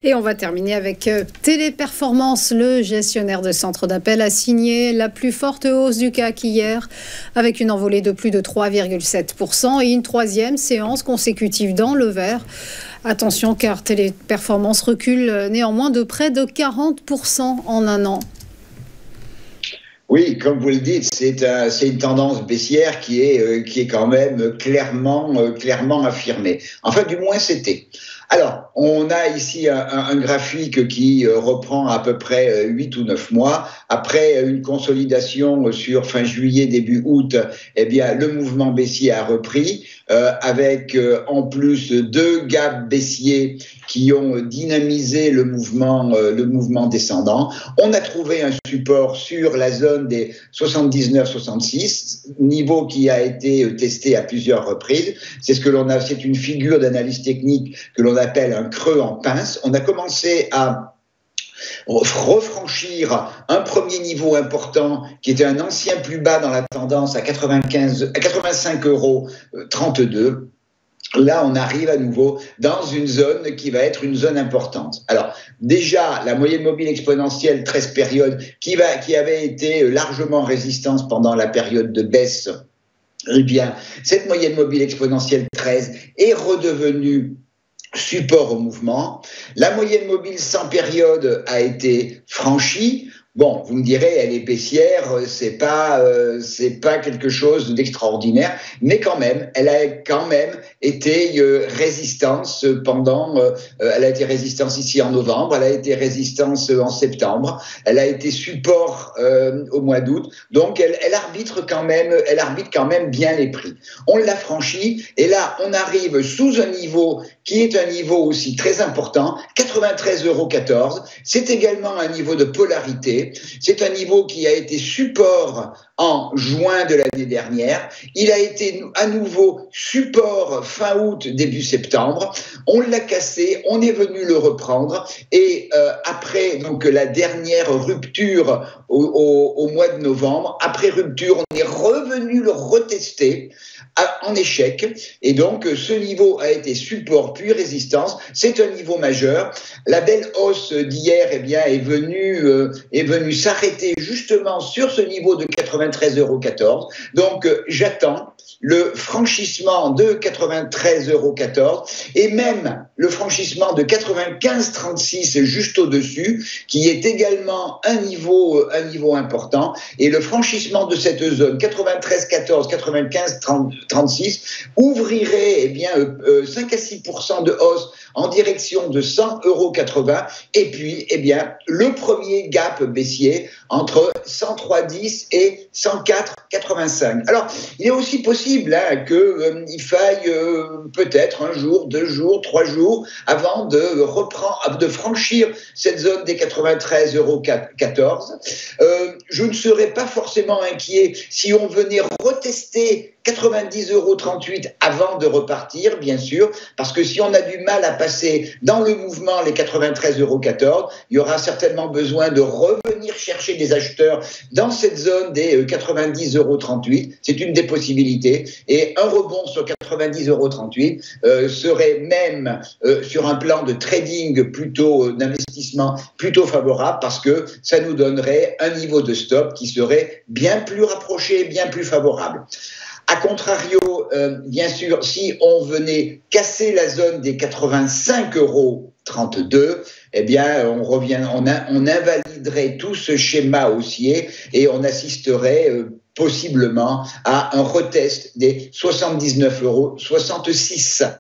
Et on va terminer avec Téléperformance. Le gestionnaire de centre d'appel a signé la plus forte hausse du CAC hier, avec une envolée de plus de 3,7% et une troisième séance consécutive dans le vert. Attention, car Téléperformance recule néanmoins de près de 40% en un an. Oui, comme vous le dites, c'est une tendance baissière qui est quand même clairement affirmée. Enfin, du moins, c'était. Alors, on a ici un graphique qui reprend à peu près 8 ou 9 mois. Après une consolidation sur fin juillet, début août, eh bien, le mouvement baissier a repris, avec en plus deux gaps baissiers qui ont dynamisé le mouvement descendant. On a trouvé un support sur la zone des 79-66, niveau qui a été testé à plusieurs reprises. C'est une figure d'analyse technique que l'on appelle un creux en pince. On a commencé à refranchir un premier niveau important qui était un ancien plus bas dans la tendance à 85,32 €. Là, on arrive à nouveau dans une zone qui va être une zone importante. Alors, déjà, la moyenne mobile exponentielle 13 périodes qui avait été largement résistance pendant la période de baisse, eh bien, cette moyenne mobile exponentielle 13 est redevenue support au mouvement. La moyenne mobile 100 périodes a été franchie. Bon, vous me direz, elle est baissière, c'est pas quelque chose d'extraordinaire, mais quand même, elle a quand même été résistance elle a été résistance ici en novembre, elle a été résistance en septembre, elle a été support au mois d'août, donc elle arbitre quand même bien les prix. On l'a franchi, et là, on arrive sous un niveau qui est un niveau aussi très important, 93,14 €. C'est également un niveau de polarité. C'est un niveau qui a été support en juin de l'année dernière. Il a été à nouveau support fin août, début septembre. On l'a cassé, on est venu le reprendre. Et après donc la dernière rupture au mois de novembre, après rupture, on est revenu le retester en échec. Et donc, ce niveau a été support puis résistance. C'est un niveau majeur. La belle hausse d'hier, eh bien, est venue s'arrêter justement sur ce niveau de 93,14 €. Donc, j'attends le franchissement de 93,14 € et même le franchissement de 95,36 juste au-dessus, qui est également un niveau important. Et le franchissement de cette zone 93,14, 95,36 ouvrirait 5 à 6% de hausse en direction de 100,80 € et puis le premier gap baissier entre 103,10 et 104,85. Alors, il est aussi possible qu'il faille peut-être un jour, 2 jours, 3 jours avant de franchir cette zone des 93,14 €. Je ne serais pas forcément inquiet si on venait retester 90,38 € avant de repartir, bien sûr, parce que si on a du mal à passer dans le mouvement les 93,14 €, il y aura certainement besoin de revenir chercher des acheteurs dans cette zone des 90,38 €. C'est une des possibilités. Et un rebond sur 90,38 € serait même sur un plan de trading d'investissement plutôt favorable, parce que ça nous donnerait un niveau de stop qui serait bien plus rapproché, bien plus favorable. A contrario, bien sûr, si on venait casser la zone des 85,32 €, on invaliderait tout ce schéma haussier et on assisterait possiblement à un retest des 79,66 €.